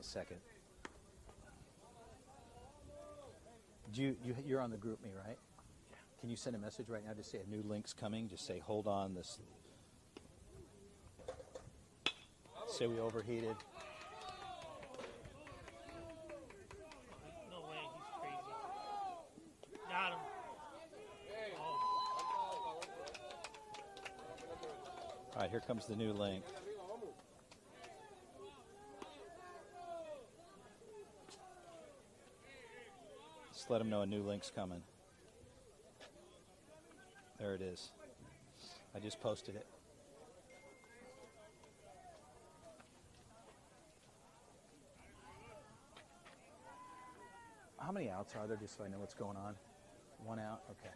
a second. You're on the group me, right? Yeah. Can you send a message right now? Just say a new link's coming. Just say, hold on. This. Say we overheated. No way, he's crazy. Got him. All right, here comes the new link. Just let them know a new link's coming. There it is. I just posted it. How many outs are there, just so I know what's going on? One out? Okay.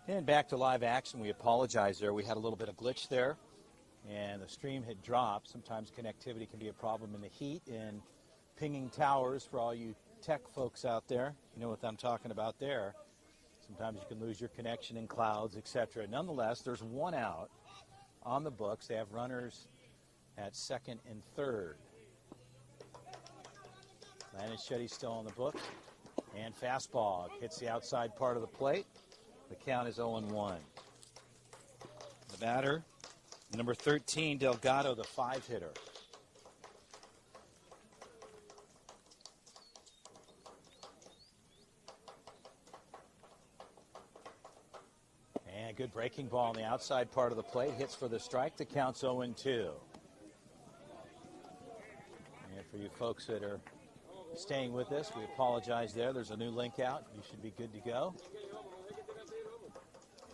And back to live action. We apologize there. We had a little bit of glitch there, and the stream had dropped. Sometimes connectivity can be a problem in the heat and pinging towers for all you tech folks out there. You know what I'm talking about there. Sometimes you can lose your connection in clouds, etc. Nonetheless, there's one out on the books. They have runners at second and third. Landon Shetty's still on the books. And fastball hits the outside part of the plate. The count is 0-1. The batter, number 13, Delgado, the 5-hitter. And good breaking ball on the outside part of the plate. Hits for the strike. The count's 0-2. And for you folks that are staying with us, we apologize there. There's a new link out. You should be good to go.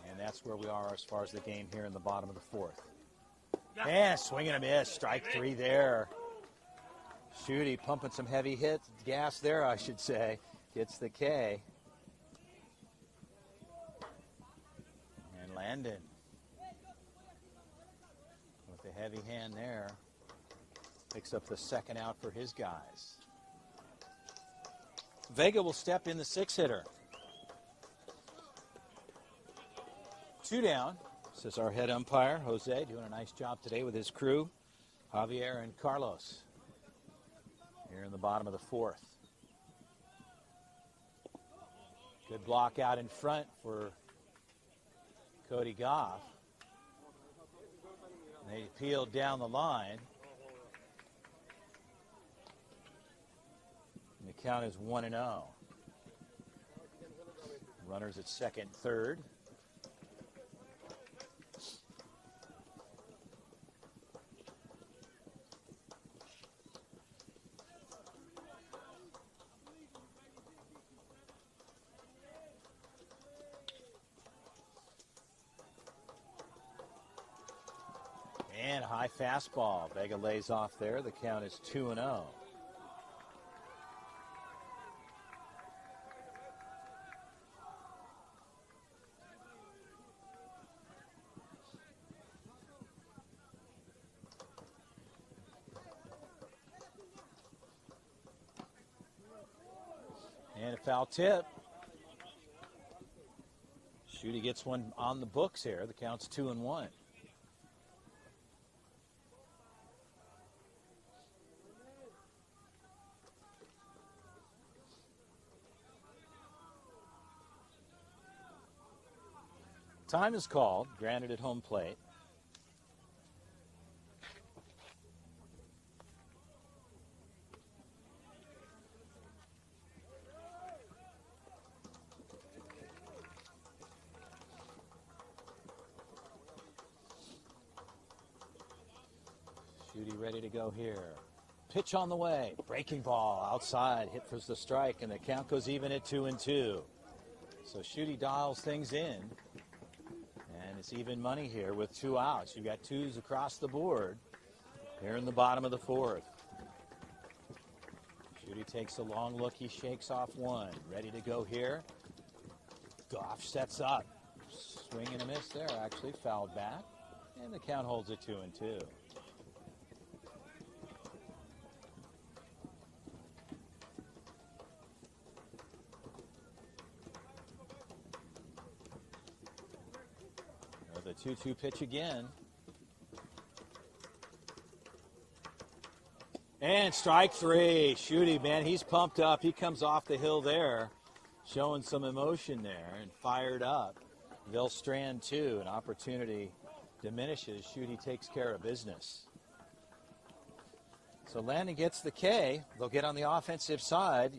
And that's where we are as far as the game here in the bottom of the fourth. And swing and a miss. Strike three there. Shooty pumping some heavy hits. Gas there, I should say. Gets the K. And Landon with the heavy hand there. Picks up the second out for his guys. Vega will step in the 6-hitter. 2 down, says our head umpire, Jose, doing a nice job today with his crew, Javier and Carlos, here in the bottom of the fourth. Good block out in front for Cody Goff. They peeled down the line. And the count is 1-0. Runners at second, third. And a high fastball. Vega lays off there. The count is 2-0. And a foul tip. Shooty gets one on the books here. The count's 2-1. Time is called, granted at home plate. Shooty ready to go here. Pitch on the way. Breaking ball outside. Hit for the strike, and the count goes even at 2-2. So Shooty dials things in. And it's even money here with 2 outs. You've got 2s across the board here in the bottom of the fourth. Shooty takes a long look. He shakes off one. Ready to go here. Goff sets up. Swing and a miss there, actually. Fouled back. And the count holds it 2-2. The 2-2 pitch again. And strike three. Shooty, man, he's pumped up. He comes off the hill there, showing some emotion there and fired up. They'll strand two. An opportunity diminishes. Shooty takes care of business. So Landon gets the K. They'll get on the offensive side.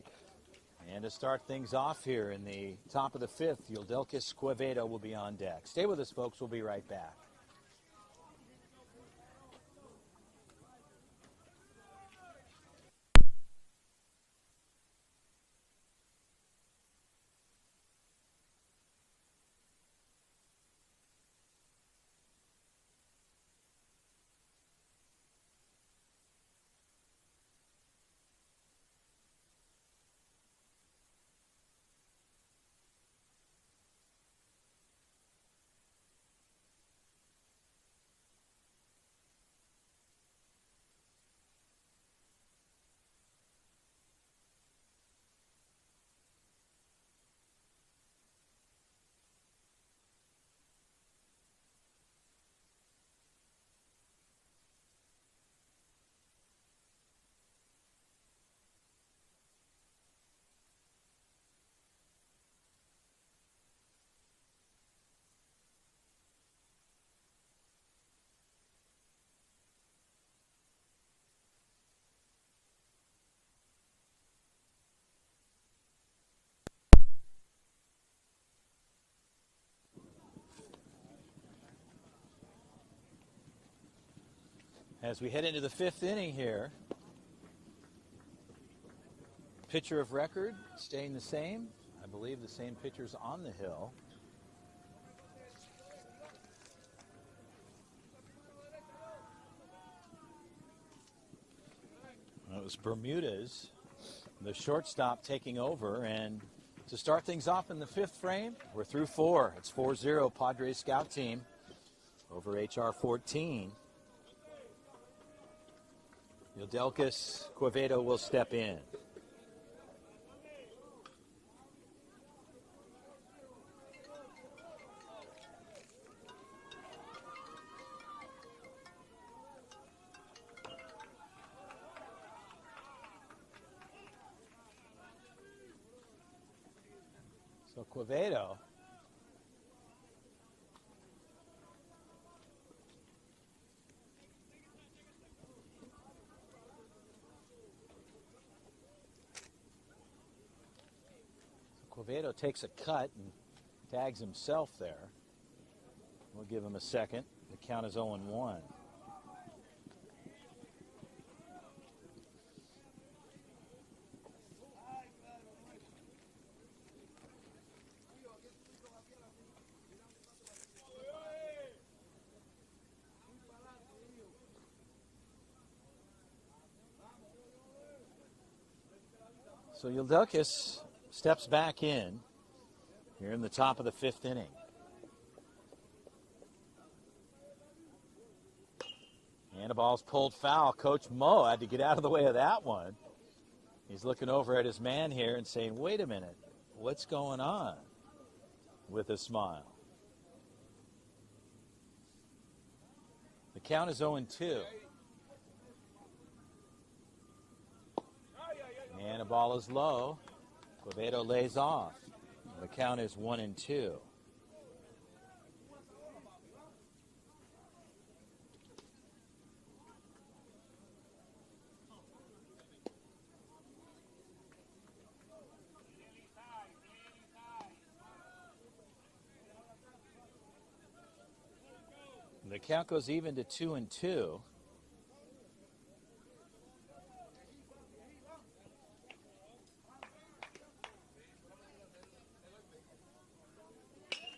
And to start things off here in the top of the fifth, Yildelkis Quevedo will be on deck. Stay with us, folks. We'll be right back. As we head into the fifth inning here, pitcher of record staying the same. I believe the same pitcher's on the hill. It was Bermudez, the shortstop, taking over. And to start things off in the fifth frame, we're through four. It's 4-0 Padres scout team over HR14. Yildelkis Quevedo will step in. So Quevedo takes a cut and tags himself there. We'll give him a second. The count is 0-1. So Yildelkis steps back in here in the top of the fifth inning. And the ball's pulled foul. Coach Mo had to get out of the way of that one. He's looking over at his man here and saying, wait a minute, what's going on? With a smile. The count is 0-2. And the ball is low. Quevedo lays off. The count is 1-2. The count goes even to 2-2.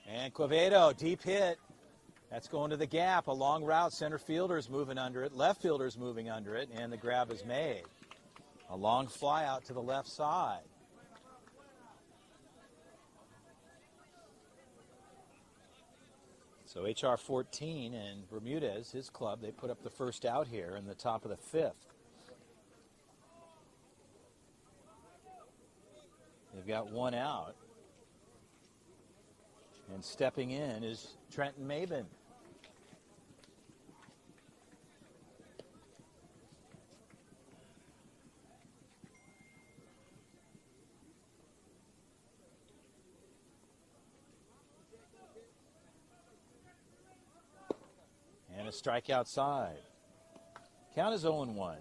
And Quevedo, deep hit. That's going to the gap. A long route. Center fielder's moving under it. Left fielder's moving under it. And the grab is made. A long fly out to the left side. So HR14 and Bermudez, his club, they put up the first out here in the top of the fifth. They've got one out. And stepping in is Trenton Maben. And a strike outside. Count is 0-1.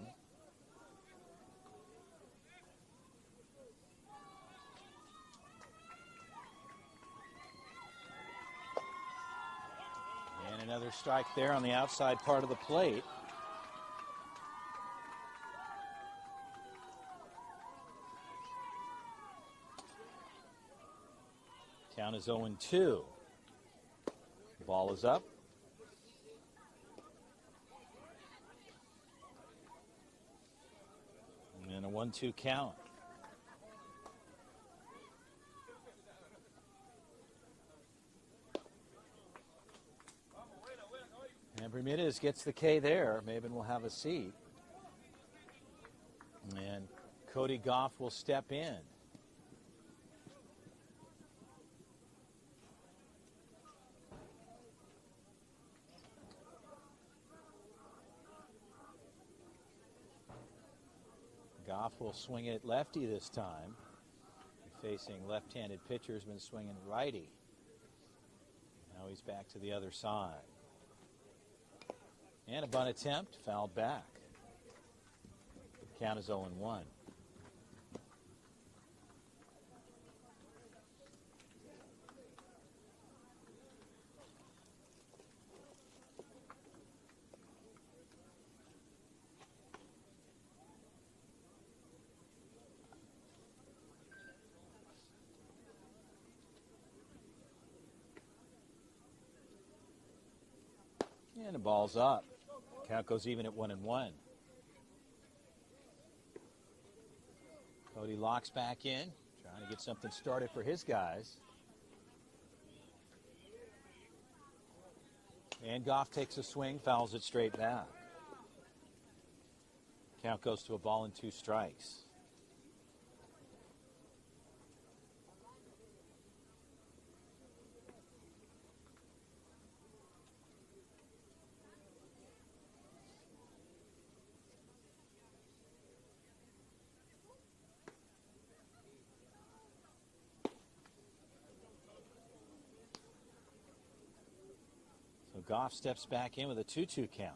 And another strike there on the outside part of the plate. Count is 0-2. Ball is up. And a 1-2 count. And Bermudez gets the K there. Maben will have a seat. And Cody Goff will step in. Goff will swing it lefty this time. Facing left-handed pitchers, been swinging righty. Now he's back to the other side. And a bunt attempt, fouled back. Count is 0-1. And the ball's up. Count goes even at 1-1. Cody locks back in, trying to get something started for his guys. And Goff takes a swing, fouls it straight back. Count goes to a ball and 2 strikes. So Goff steps back in with a 2-2 count.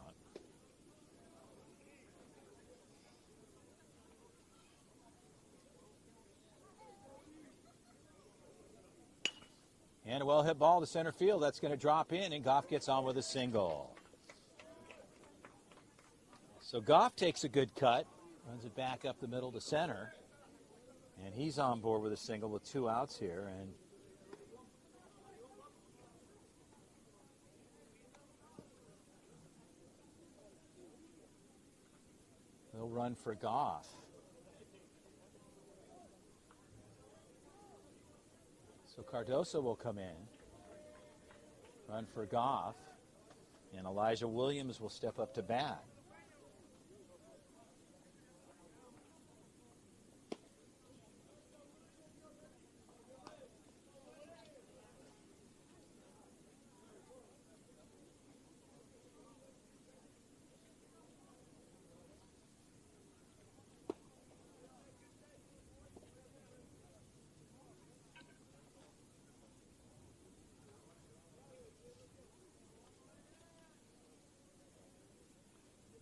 And a well-hit ball to center field. That's going to drop in, and Goff gets on with a single. So Goff takes a good cut, runs it back up the middle to center, and he's on board with a single with 2 outs here. And they'll run for Goff. So Cardoso will come in, run for Goff, and Elijah Williams will step up to bat.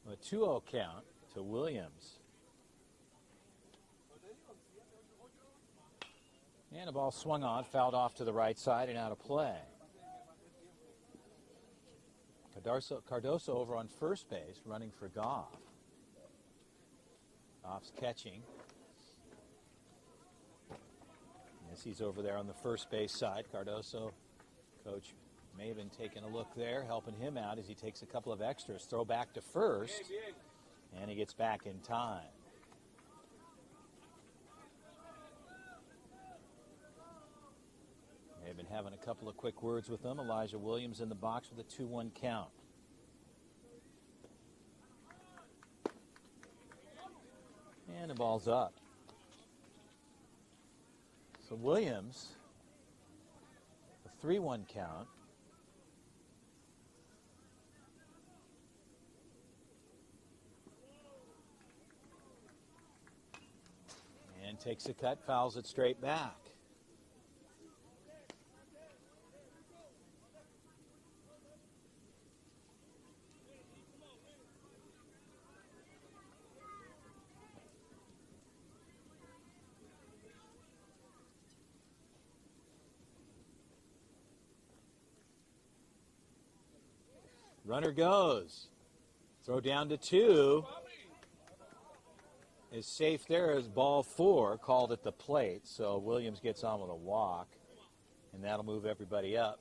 A 2-0 count to Williams. And a ball swung on, fouled off to the right side and out of play. Cardoso over on first base, running for Goff. Goff's catching. As he's over there on the first base side, Cardoso, Coach Maben taking a look there, helping him out as he takes a couple of extras. Throw back to first, and he gets back in time. Maben I've been having a couple of quick words with them. Elijah Williams in the box with a 2-1 count. And the ball's up. So Williams, a 3-1 count. And takes a cut, fouls it straight back. Runner goes. Throw down to 2. Is safe there as ball 4, called at the plate. So Williams gets on with a walk, and that'll move everybody up.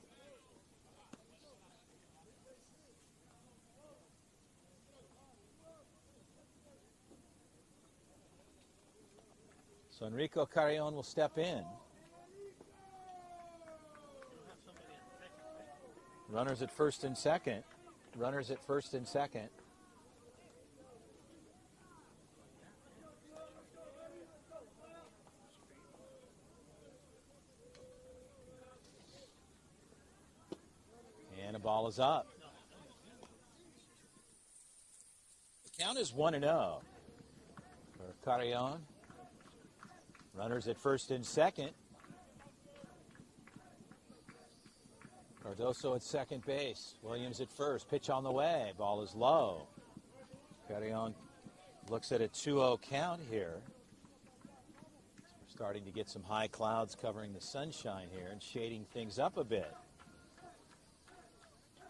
So Enrico Carrion will step in. Runners at first and second. Runners at first and second. And the ball is up. The count is 1-0 for Carrion. Runners at first and second. Cardoso at second base. Williams at first. Pitch on the way. Ball is low. Carrion looks at a 2-0 count here. We're starting to get some high clouds covering the sunshine here and shading things up a bit.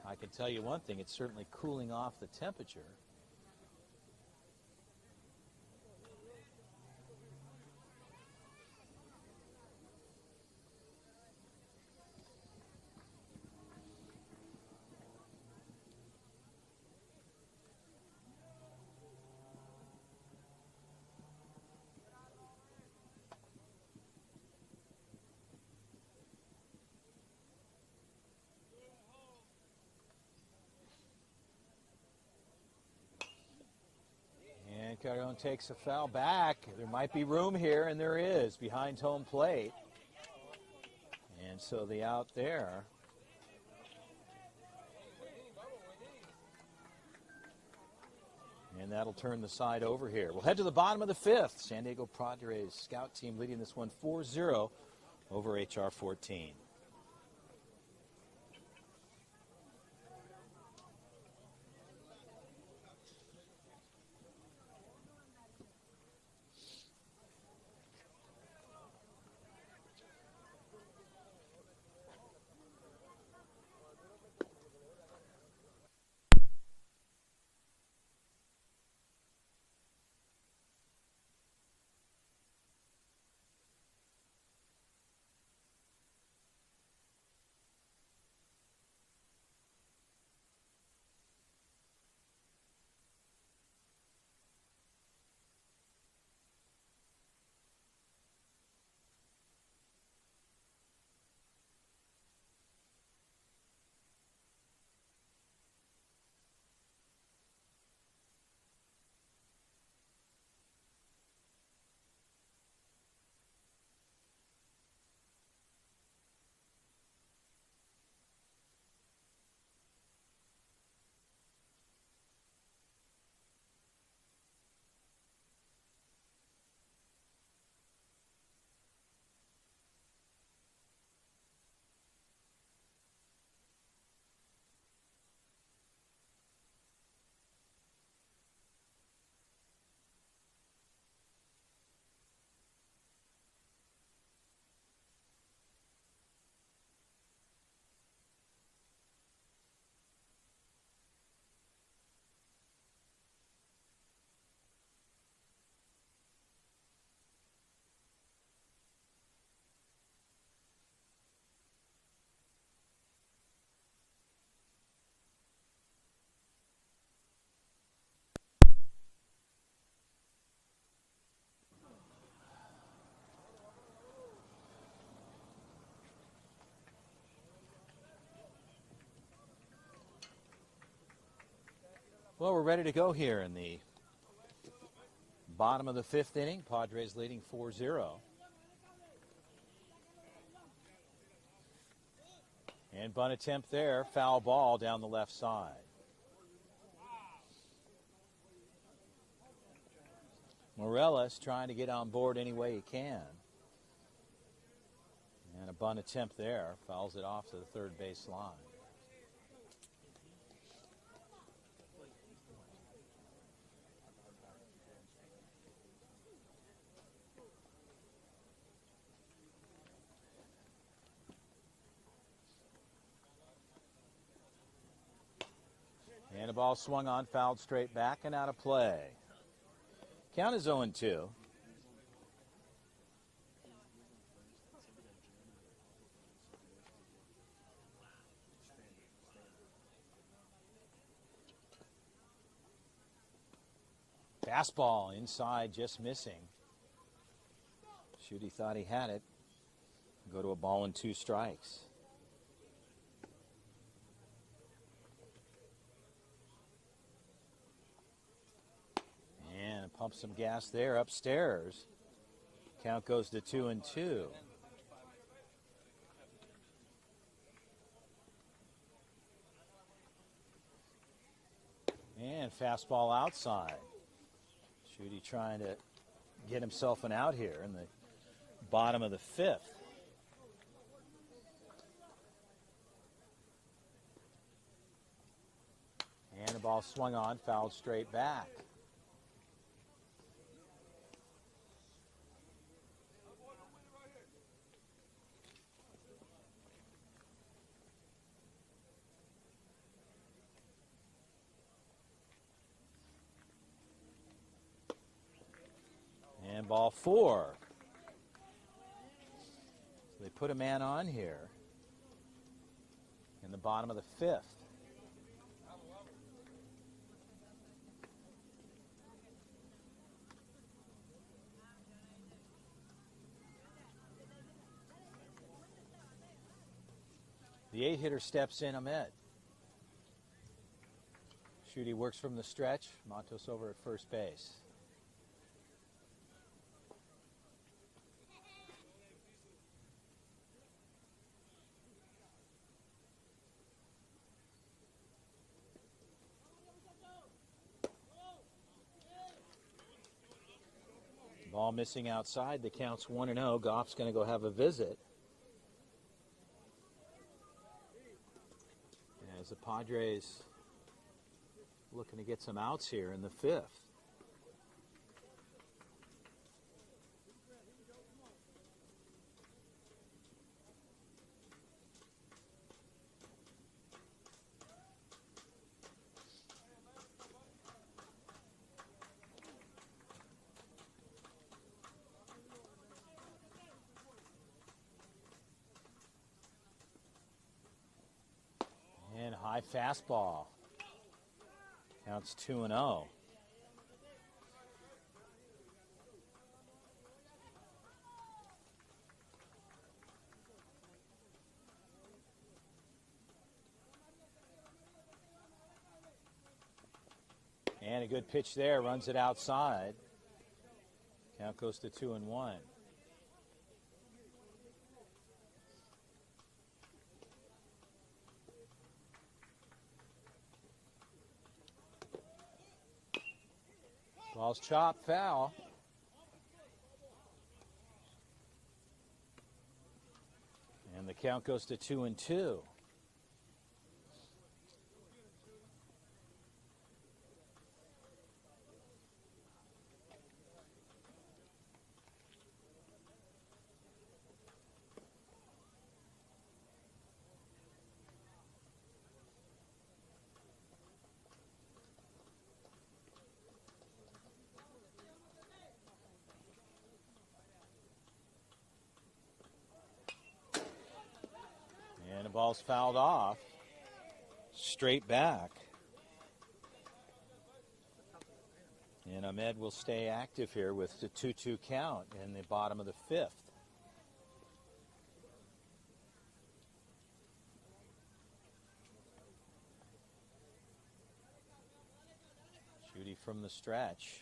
I can tell you one thing, it's certainly cooling off the temperature. Carrion takes a foul back. There might be room here, and there is behind home plate. And so the out there. And that'll turn the side over here. We'll head to the bottom of the 5th. San Diego Padres scout team leading this one 4-0 over HR14. Well, we're ready to go here in the bottom of the fifth inning. Padres leading 4-0. And bunt attempt there. Foul ball down the left side. Morales trying to get on board any way he can. And a bunt attempt there. Fouls it off to the third base line. And a ball swung on, fouled straight back and out of play. Count is 0-2. Fastball inside, just missing. Shooty thought he had it. Go to a ball and 2 strikes. And pump some gas there upstairs. Count goes to 2-2. And fastball outside. Shooty trying to get himself an out here in the bottom of the fifth. And the ball swung on, fouled straight back. And ball 4. So they put a man on here in the bottom of the fifth. The 8-hitter steps in, Ahmed. Shooty works from the stretch. Montos over at first base. Ball missing outside. The count's 1-0. Goff's going to go have a visit. As the Padres looking to get some outs here in the fifth. And high fastball. Counts 2-0. And a good pitch there, runs it outside. Count goes to 2-1. Ball's chopped, foul. And the count goes to 2-2. And the ball's fouled off. Straight back. And Ahmed will stay active here with the 2-2 count in the bottom of the fifth. from the stretch.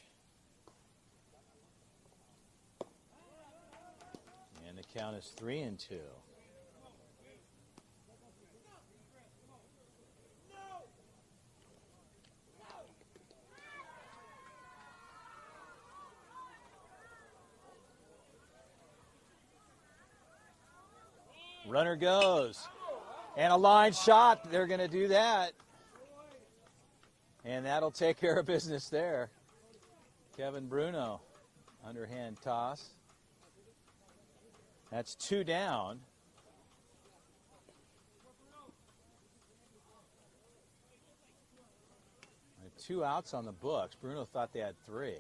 And the count is 3-2. Runner goes. And a line shot. They're going to do that. And that'll take care of business there. Kevin Bruno, underhand toss. That's 2 down. And 2 outs on the books. Bruno thought they had 3.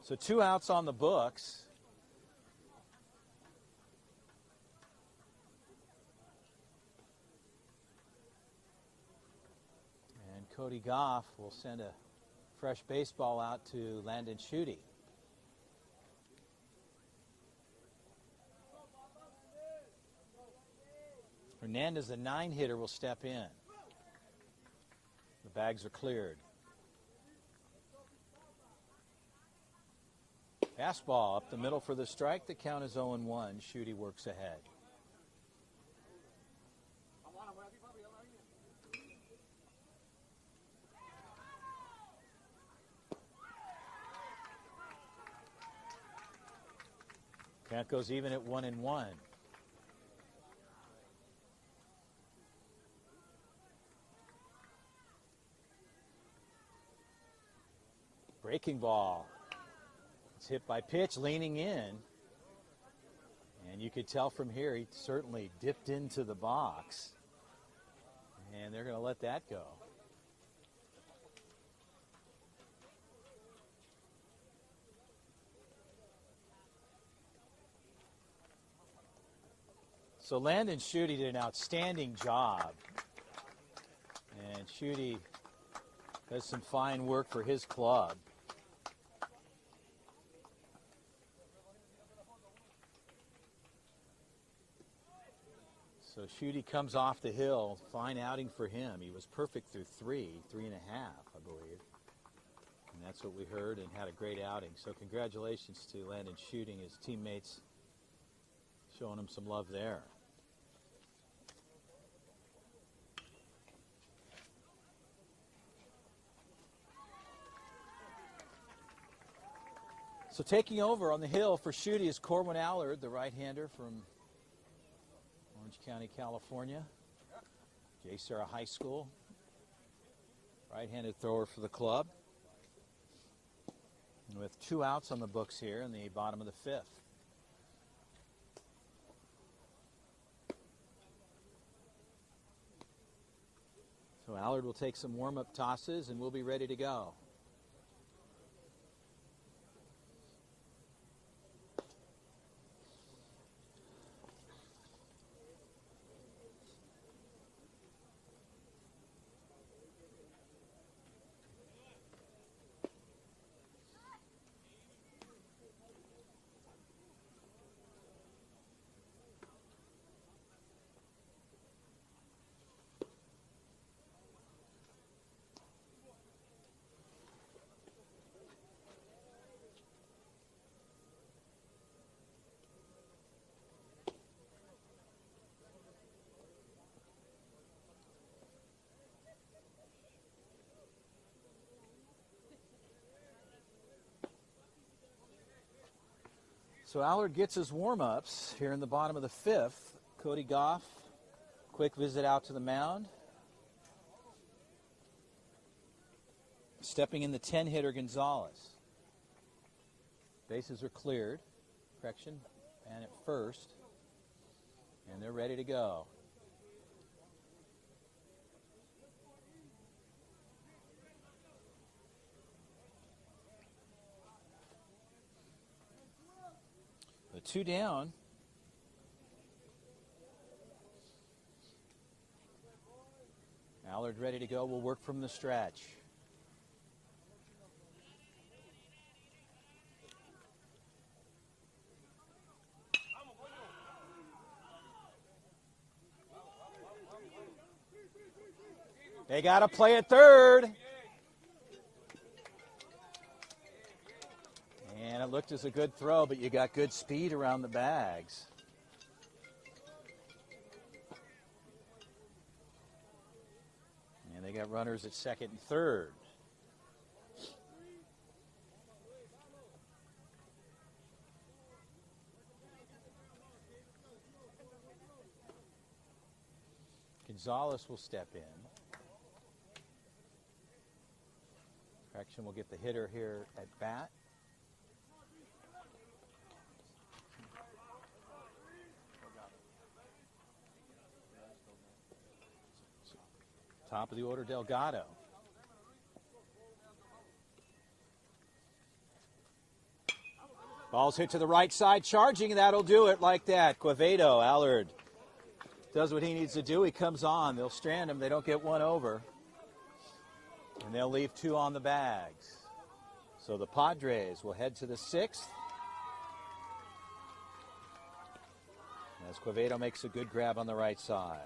So 2 outs on the books. And Cody Goff will send a fresh baseball out to Landon Schutte. Hernandez, the 9-hitter, will step in. The bags are cleared. Fastball up the middle for the strike. The count is 0-1. Schutte works ahead. Count goes even at 1-1. Breaking ball. It's hit by pitch, leaning in. And you could tell from here he certainly dipped into the box. And they're going to let that go. So Landon Schutte did an outstanding job. And Schutte does some fine work for his club. So Schutte comes off the hill. Fine outing for him. He was perfect through 3.5, I believe. And that's what we heard, and had a great outing. So congratulations to Landon Schutte and his teammates, showing him some love there. So taking over on the hill for Schutte is Corwin Allard, the right-hander from Orange County, California. J. Sarah High School. Right-handed thrower for the club. And with 2 outs on the books here in the bottom of the 5th. So Allard will take some warm-up tosses and we'll be ready to go. So Allard gets his warm-ups here in the bottom of the 5th. Cody Goff, quick visit out to the mound. Stepping in the 10-hitter Gonzalez. Bases are cleared. Correction, and at first. And they're ready to go. The 2 down. Allard ready to go. Will work from the stretch. They got to play at third. And it looked as a good throw, but you got good speed around the bags. And they got runners at second and third. Gonzalez will step in. Correction will get the hitter here at bat. Top of the order, Delgado. Ball's hit to the right side, charging, and that'll do it like that. Quevedo, Allard does what he needs to do. He comes on. They'll strand him. They don't get one over. And they'll leave two on the bags. So the Padres will head to the sixth. As Quevedo makes a good grab on the right side.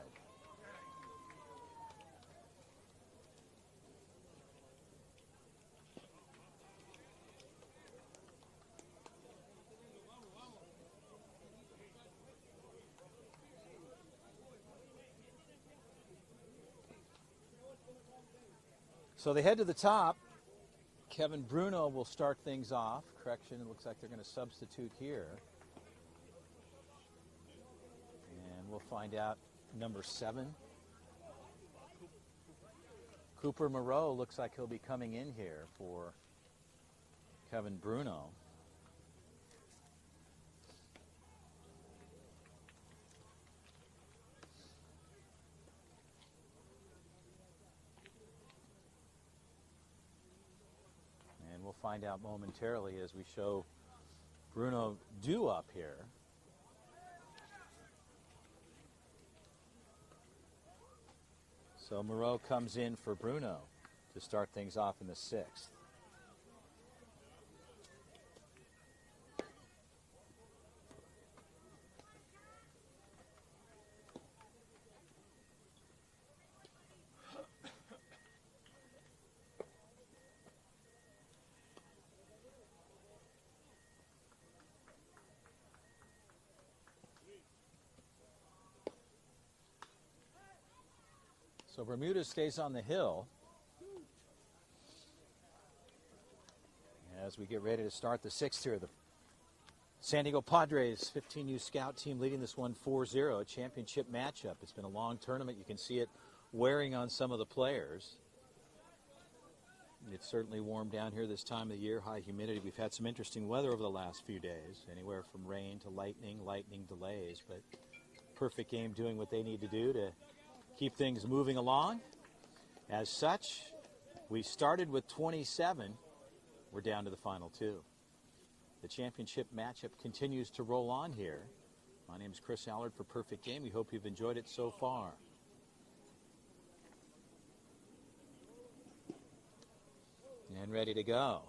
So they head to the top. Kevin Bruno will start things off. Correction, it looks like they're going to substitute here. And we'll find out number 7. Cooper Moreau looks like he'll be coming in here for Kevin Bruno. We'll find out momentarily as we show Bruno due up here. So Moreau comes in for Bruno to start things off in the 6th. So Bermuda stays on the hill as we get ready to start the 6th here. The San Diego Padres 15U scout team leading this one 4-0, a championship matchup. It's been a long tournament. You can see it wearing on some of the players. It's certainly warm down here this time of the year, high humidity. We've had some interesting weather over the last few days, anywhere from rain to lightning delays, but perfect game doing what they need to do to keep things moving along. As such, we started with 27. We're down to the final 2. The championship matchup continues to roll on here. My name is Chris Allard for Perfect Game. We hope you've enjoyed it so far. And ready to go.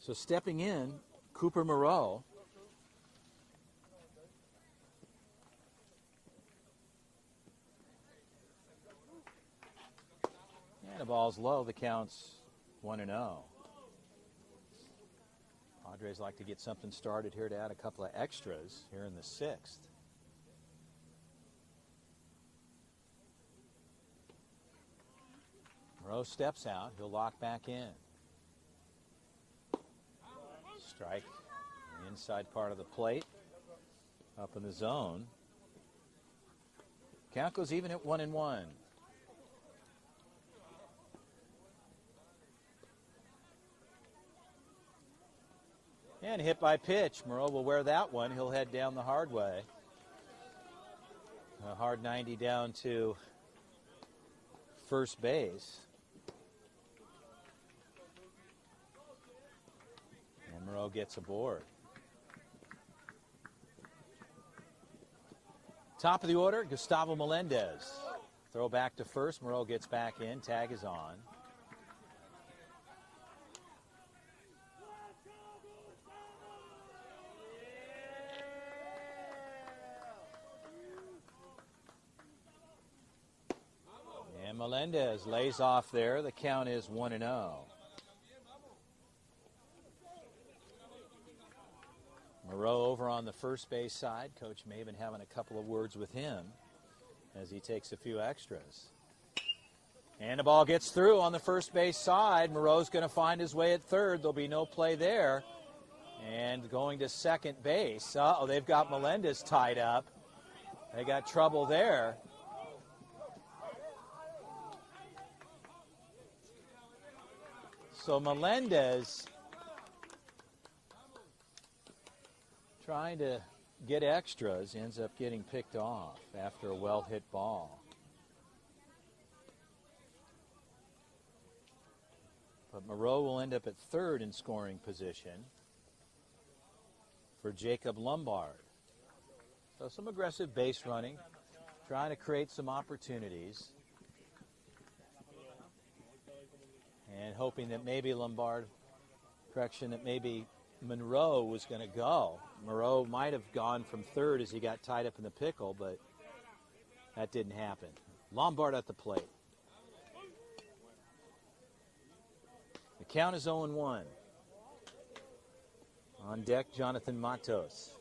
So stepping in, Cooper Moreau. The ball's low. The count's 1-0. Padres like to get something started here to add a couple of extras here in the 6th. Moreau steps out. He'll lock back in. Strike on the inside part of the plate. Up in the zone. Count goes even at 1-1. And hit by pitch. Moreau will wear that one. He'll head down the hard way. A hard 90 down to first base. And Moreau gets aboard. Top of the order, Gustavo Melendez. Throw back to first. Moreau gets back in. Tag is on. Melendez lays off there. The count is 1-0. Moreau over on the first base side. Coach Maven having a couple of words with him as he takes a few extras. And the ball gets through on the first base side. Moreau's going to find his way at third. There'll be no play there. And going to second base. Uh-oh, they've got Melendez tied up. They got trouble there. So Melendez trying to get extras, ends up getting picked off after a well-hit ball. But Moreau will end up at third in scoring position for Jacob Lombard. So some aggressive base running, trying to create some opportunities, and hoping that maybe that maybe Monroe was going to go. Moreau might have gone from third as he got tied up in the pickle, but that didn't happen. Lombard at the plate. The count is 0-1. On deck, Jonathan Matos.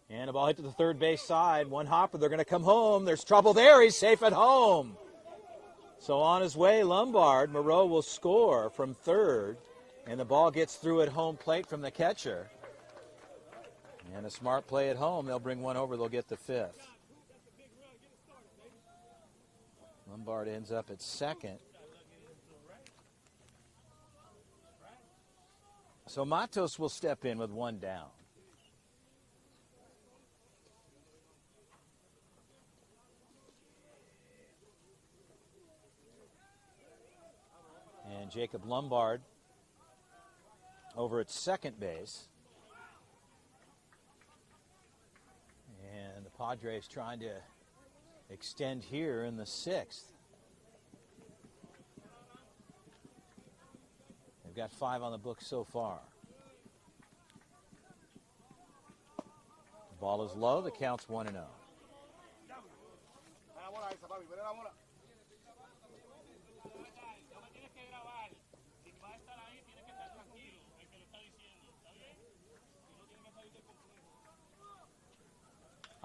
And a ball hit to the third base side. One hopper, they're going to come home. There's trouble there. He's safe at home. So on his way, Lombard. Moreau will score from third. And the ball gets through at home plate from the catcher. And a smart play at home. They'll bring one over. They'll get the fifth. Lombard ends up at second. So Matos will step in with one down. And Jacob Lombard over at second base. And the Padres trying to extend here in the sixth. They've got 5 on the books so far. The ball is low. The count's 1-0.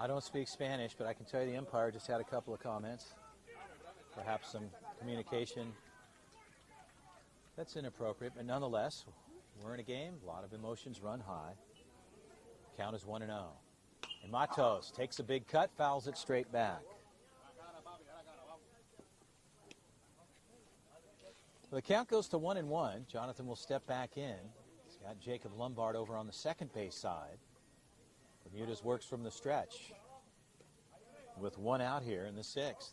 I don't speak Spanish, but I can tell you the umpire just had a couple of comments. Perhaps some communication that's inappropriate, but nonetheless, we're in a game. A lot of emotions run high. Count is 1-0. And Matos takes a big cut, fouls it straight back. Well, the count goes to 1-1. Jonathan will step back in. He's got Jacob Lombard over on the second base side. Bermudez works from the stretch with one out here in the sixth.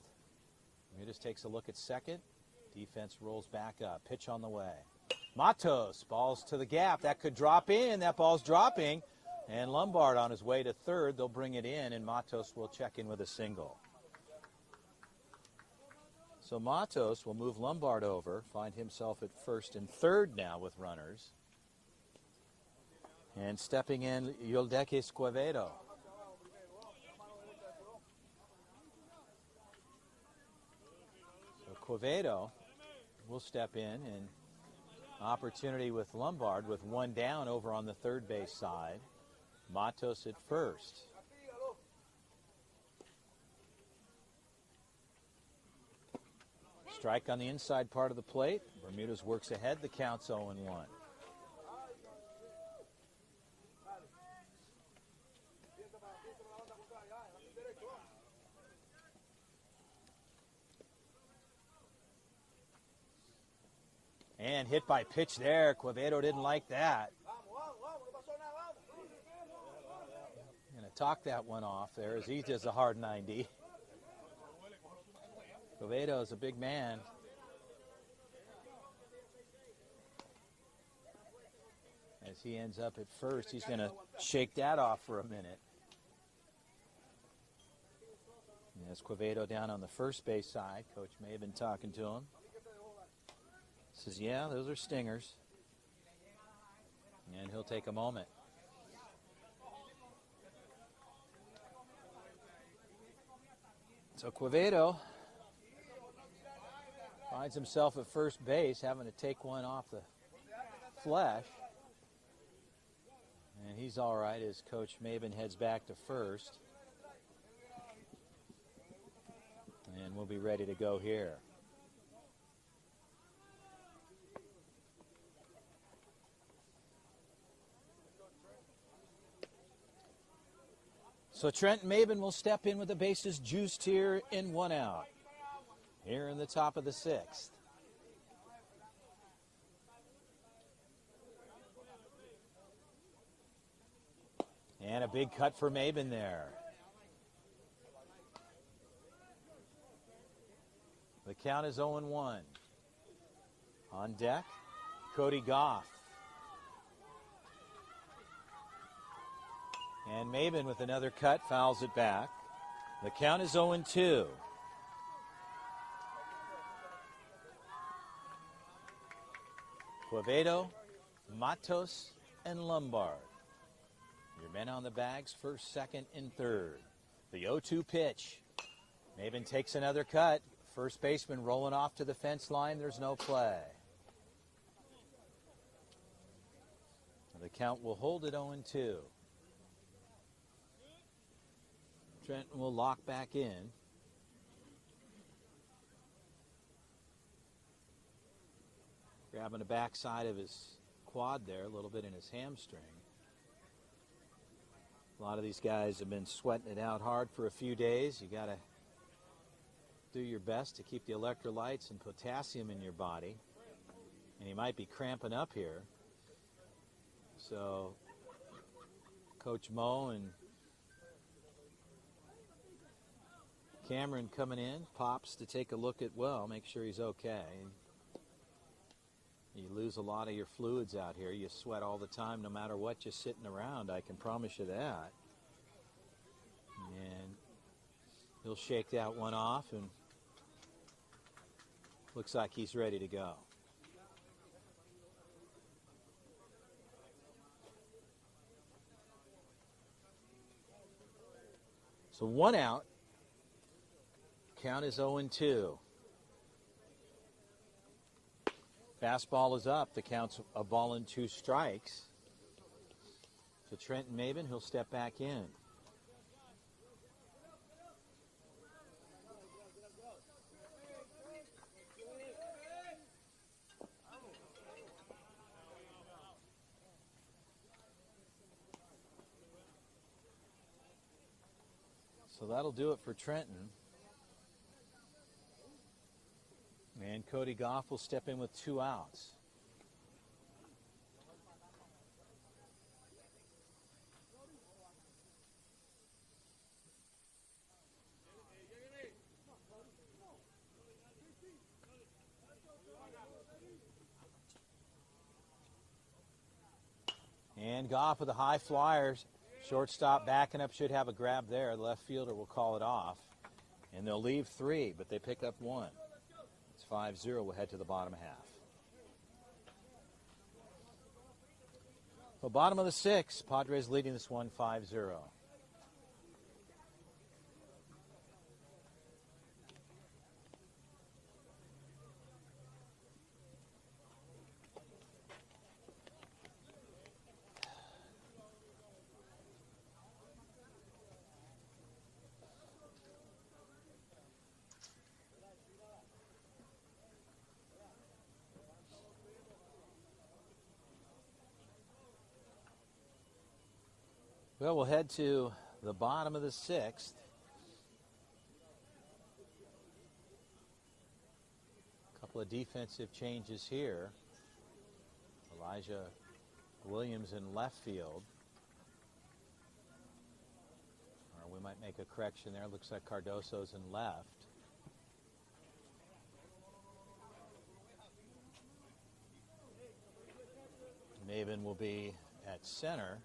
Bermudez takes a look at second. Defense rolls back up. Pitch on the way. Matos, balls to the gap. That could drop in. That ball's dropping. And Lombard on his way to third. They'll bring it in, and Matos will check in with a single. So Matos will move Lombard over, find himself at first and third now with runners. And stepping in, Yoldequis Quevedo. So Quevedo will step in, and opportunity with Lombard with one down over on the third base side. Matos at first. Strike on the inside part of the plate. Bermudez works ahead. The count's 0-1. And hit by pitch there. Quevedo didn't like that. Going to talk that one off there as he does a hard 90. Quevedo is a big man. As he ends up at first, he's going to shake that off for a minute. And there's Quevedo down on the first base side. Coach may have been talking to him. Says, yeah, those are stingers. And he'll take a moment. So Quevedo finds himself at first base, having to take one off the flesh. And he's all right as Coach Maben heads back to first. And we'll be ready to go here. So Trent Maben will step in with the bases juiced here in 1 out. Here in the top of the 6th. And a big cut for Maben there. The count is 0-1. On deck, Cody Goff. And Maben with another cut fouls it back. The count is 0-2. Quevedo, Matos, and Lombard. Your men on the bags, first, second, and third. The 0-2 pitch. Maben takes another cut. First baseman rolling off to the fence line. There's no play. The count will hold at 0-2. Trenton will lock back in. Grabbing the backside of his quad there, a little bit in his hamstring. A lot of these guys have been sweating it out hard for a few days. You got to do your best to keep the electrolytes and potassium in your body. And he might be cramping up here. So Coach Mo and Cameron coming in, Pops to take a look at, well, make sure he's okay. You lose a lot of your fluids out here. You sweat all the time, no matter what, just sitting around. I can promise you that. And he'll shake that one off, and looks like he's ready to go. So 1 out. Count is 0-2. Fastball is up. The count's a ball and 2 strikes. So Trenton Maben, he'll step back in. So that'll do it for Trenton. And Cody Goff will step in with 2 outs. And Goff with the high flyers. Shortstop backing up, should have a grab there. The left fielder will call it off. And they'll leave 3, but they pick up 1. 5-0, we'll head to the bottom half. Well, bottom of the 6th, Padres leading this one 5-0. Well, we'll head to the bottom of the 6th. A couple of defensive changes here. Elijah Williams in left field. Or we might make a correction there. Looks like Cardoso's in left. Maben will be at center.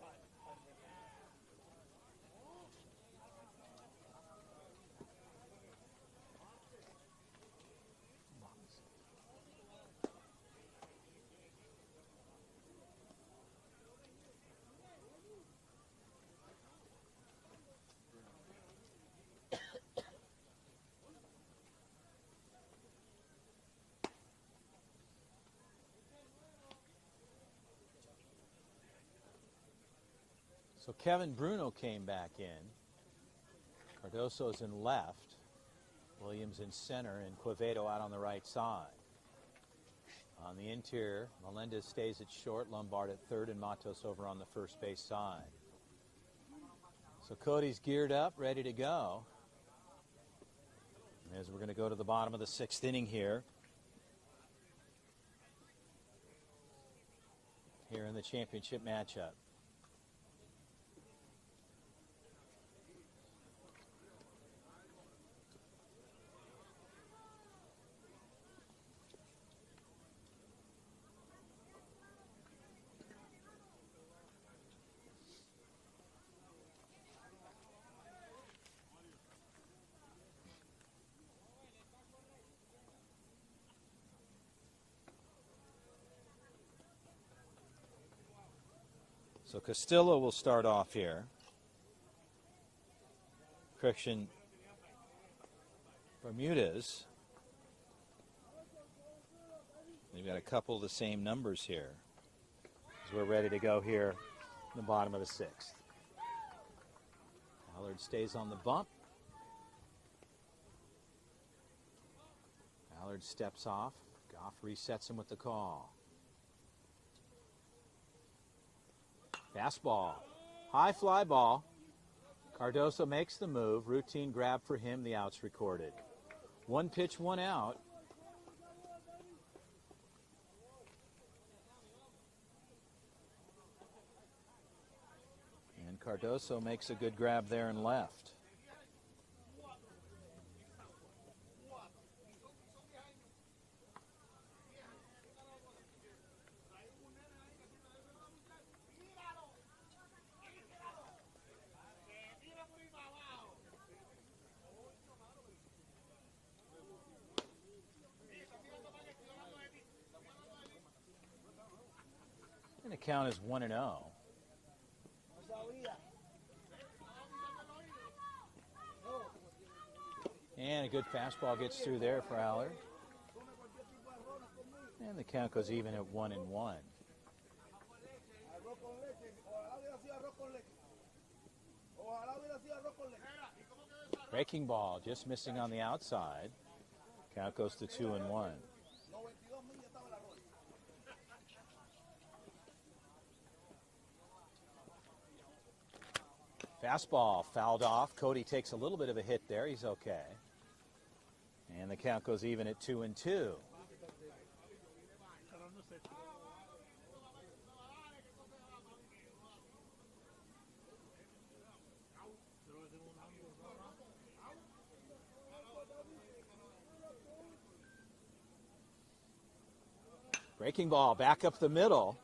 So Kevin Bruno came back in. Cardoso's in left. Williams in center, and Quevedo out on the right side. On the interior, Melendez stays at short, Lombard at third, and Matos over on the first base side. So Cody's geared up, ready to go. As we're going to go to the bottom of the sixth inning here. Here in the championship matchup. So Castillo will start off here. Correction, Bermudez. They've got a couple of the same numbers here. As we're ready to go here in the bottom of the sixth. Allard stays on the bump. Allard steps off. Goff resets him with the call. Fastball. High fly ball. Cardoso makes the move. Routine grab for him. The out's recorded. One pitch, one out. And Cardoso makes a good grab there and left. And the count is 1-0. And a good fastball gets through there for Allard. And the count goes even at 1-1. Breaking ball, just missing on the outside. Count goes to 2-1. Fastball fouled off. Cody takes a little bit of a hit there. He's okay. And the count goes even at 2-2. Breaking ball back up the middle.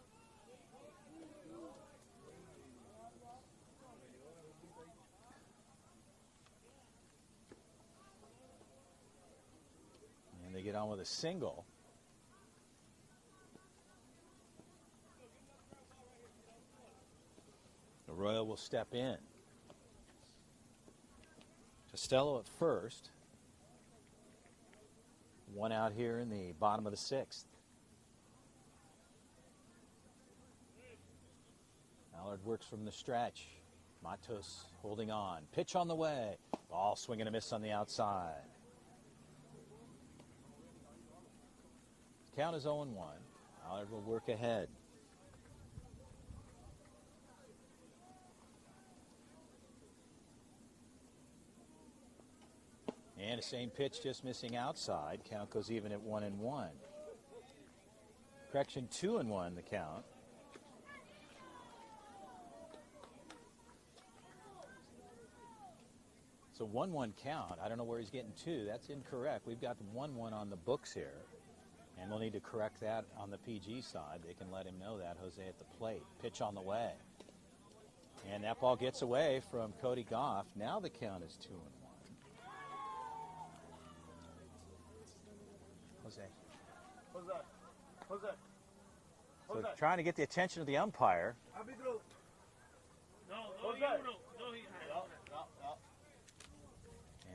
And they get on with a single. Arroyo will step in. Costello at first. One out here in the bottom of the sixth. Allard works from the stretch. Matos holding on. Pitch on the way. Ball swing and a miss on the outside. Count is 0-1. Allard will work ahead. And the same pitch, just missing outside. Count goes even at 1-1. Correction, 2-1 the count. So 1-1 count. I don't know where he's getting two. That's incorrect. We've got 1-1 on the books here. And we'll need to correct that on the PG side. They can let him know that. Jose at the plate. Pitch on the way. And that ball gets away from Cody Goff. Now the count is 2-1. Jose. So trying to get the attention of the umpire.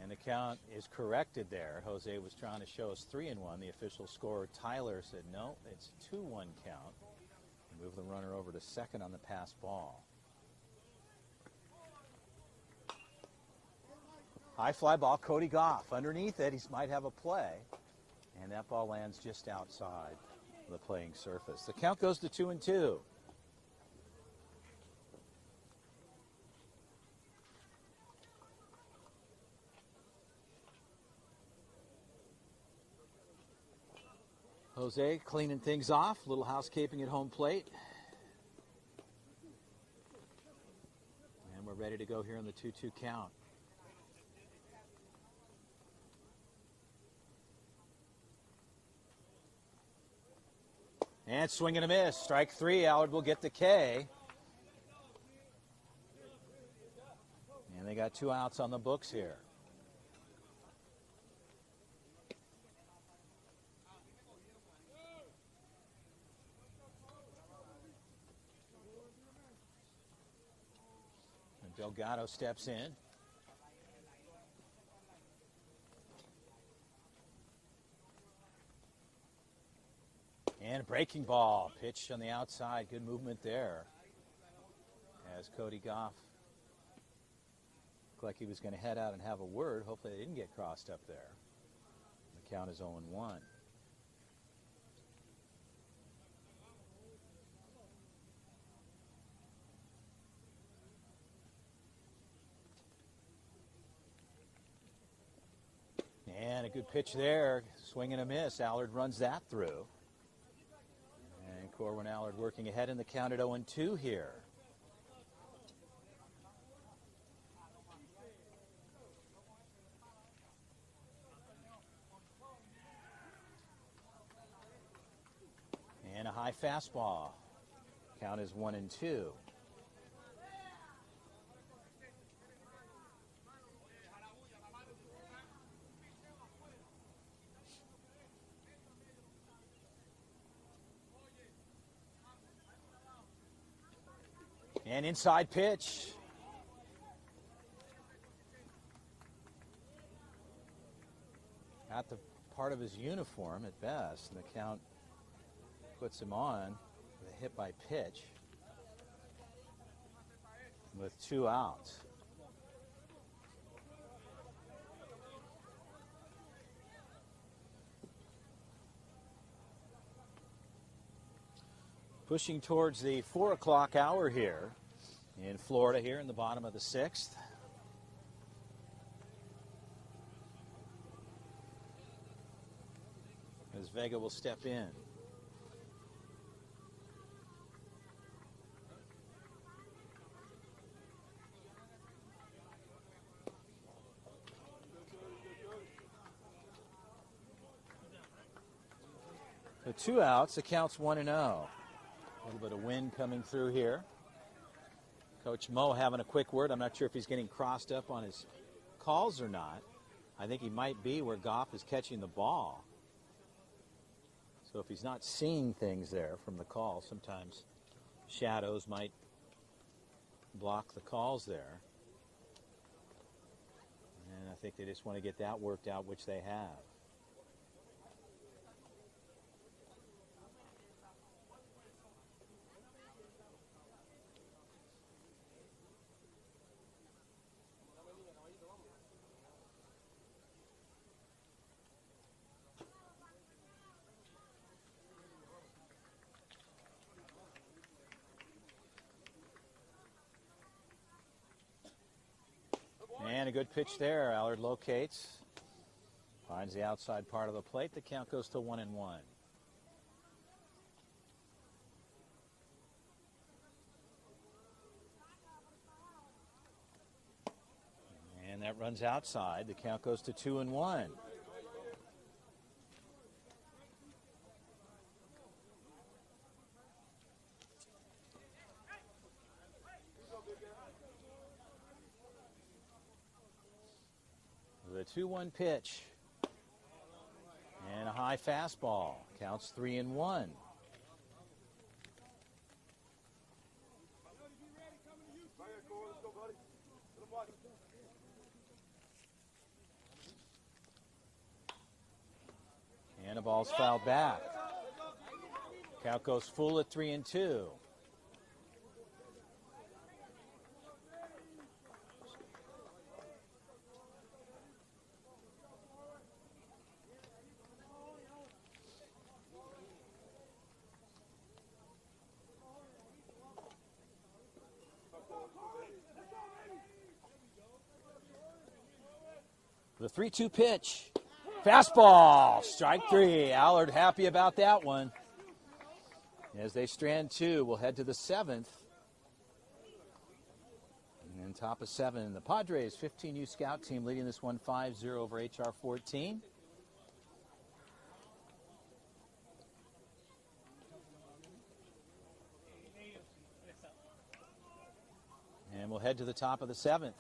And the count is corrected there. Jose was trying to show us 3-1. The official scorer, Tyler, said no, it's 2-1 count. Move the runner over to second on the pass ball. High fly ball, Cody Goff. Underneath it, he might have a play. And that ball lands just outside the playing surface. The count goes to 2-2. Jose cleaning things off, little housekeeping at home plate. And we're ready to go here on the 2-2 count. And swing and a miss. Strike three. Allard will get the K. And they got 2 outs on the books here. And Delgado steps in. And a breaking ball. Pitch on the outside. Good movement there. As Cody Goff looked like he was going to head out and have a word. Hopefully they didn't get crossed up there. The count is 0-1. And a good pitch there. Swing and a miss. Allard runs that through. And Corwin Allard working ahead in the count at 0-2 here. And a high fastball. Count is 1-2. And inside pitch. Not the part of his uniform at best. And the count puts him on with a hit by pitch with 2 outs. Pushing towards the 4 o'clock hour here in Florida here in the bottom of the 6th. As Vega will step in. So 2 outs, the count's 1-0. A little bit of wind coming through here. Coach Mo having a quick word. I'm not sure if he's getting crossed up on his calls or not. I think he might be where Goff is catching the ball. So if he's not seeing things there from the call, sometimes shadows might block the calls there. And I think they just want to get that worked out, which they have. And a good pitch there. Allard locates. Finds the outside part of the plate. The count goes to 1-1. And that runs outside. The count goes to 2-1. The 2-1 pitch. And a high fastball. Counts 3-1. And the ball's fouled back. Count goes full at 3-2. The 3-2 pitch. Fastball. Strike three. Allard happy about that one. As they strand two, we'll head to the seventh. And top of seven, the Padres 15U scout team leading this one 5-0 over HR14. And we'll head to the top of the seventh.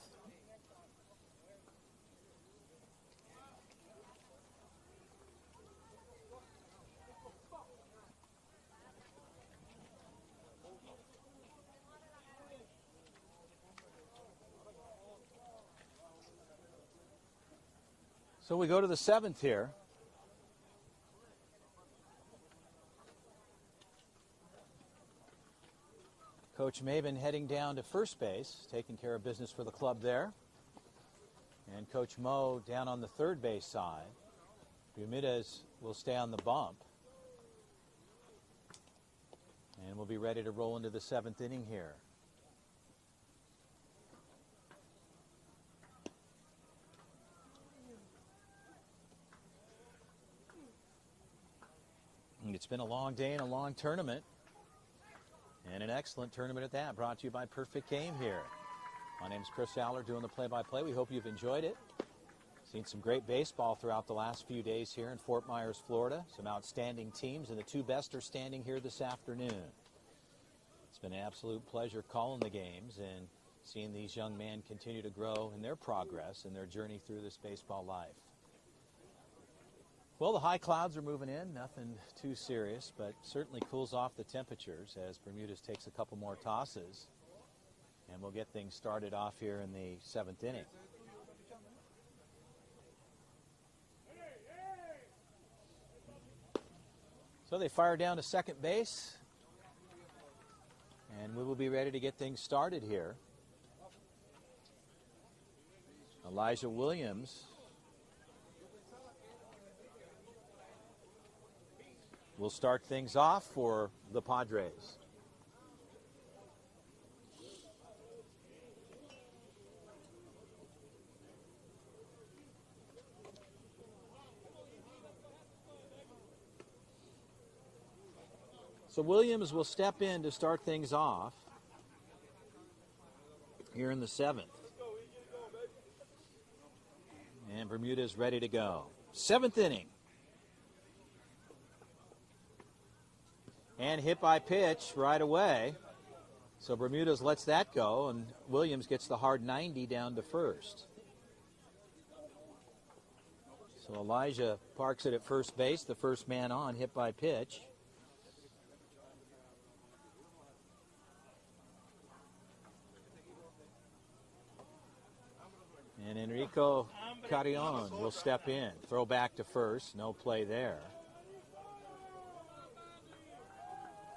So we go to the seventh here. Coach Maven heading down to first base, taking care of business for the club there. And Coach Mo down on the third base side. Bermudez will stay on the bump. And we'll be ready to roll into the seventh inning here. It's been a long day and a long tournament, and an excellent tournament at that, brought to you by Perfect Game here. My name is Chris Allard, doing the play-by-play. We hope you've enjoyed it. Seen some great baseball throughout the last few days here in Fort Myers, Florida. Some outstanding teams, and the two best are standing here this afternoon. It's been an absolute pleasure calling the games and seeing these young men continue to grow in their progress and their journey through this baseball life. Well, the high clouds are moving in, nothing too serious, but certainly cools off the temperatures as Bermudez takes a couple more tosses. And we'll get things started off here in the seventh inning. So they fire down to second base, and we will be ready to get things started here. Elijah Williams will start things off for the Padres. So Williams will step in to start things off here in the seventh. And Bermudez ready to go. Seventh inning. And hit by pitch right away. So Bermudez lets that go, and Williams gets the hard 90 down to first. So Elijah parks it at first base, the first man on, hit by pitch. And Enrico Carrion will step in. Throw back to first, no play there.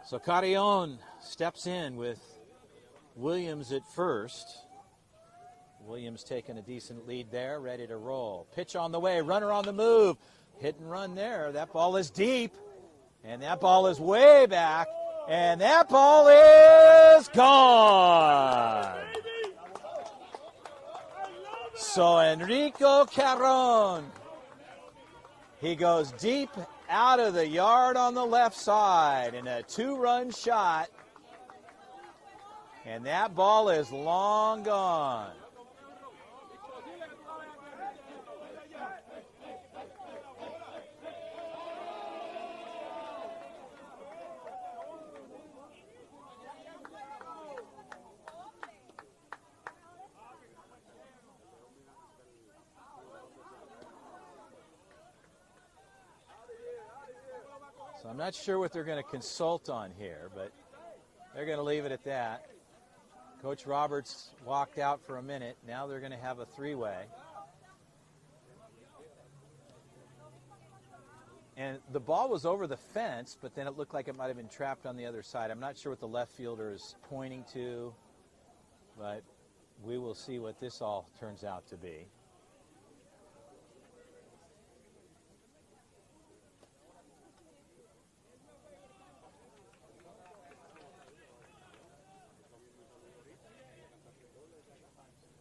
So Carrion steps in with Williams at first. Williams taking a decent lead there, ready to roll. Pitch on the way, runner on the move. Hit and run there. That ball is deep, and that ball is way back, and that ball is gone. So Enrico Carrion, he goes deep out of the yard on the left side in a two-run shot. And that ball is long gone. So I'm not sure what they're going to consult on here, but they're going to leave it at that. Coach Roberts walked out for a minute. Now they're going to have a three-way. And the ball was over the fence, but then it looked like it might have been trapped on the other side. I'm not sure what the left fielder is pointing to, but we will see what this all turns out to be.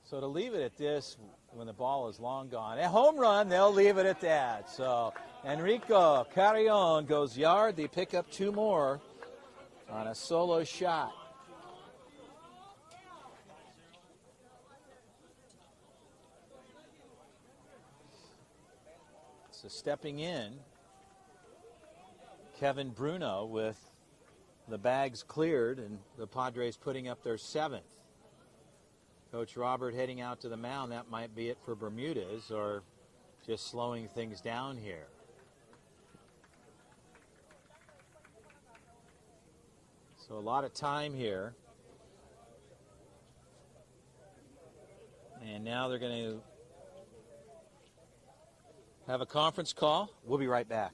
So to leave it at this, when the ball is long gone. A home run, they'll leave it at that. So Enrico Carrion goes yard. They pick up 2 more on a solo shot. So stepping in, Kevin Bruno with the bags cleared, and the Padres putting up their 7th. Coach Robert heading out to the mound. That might be it for Bermudez, or just slowing things down here. So a lot of time here. And now they're going to have a conference call. We'll be right back.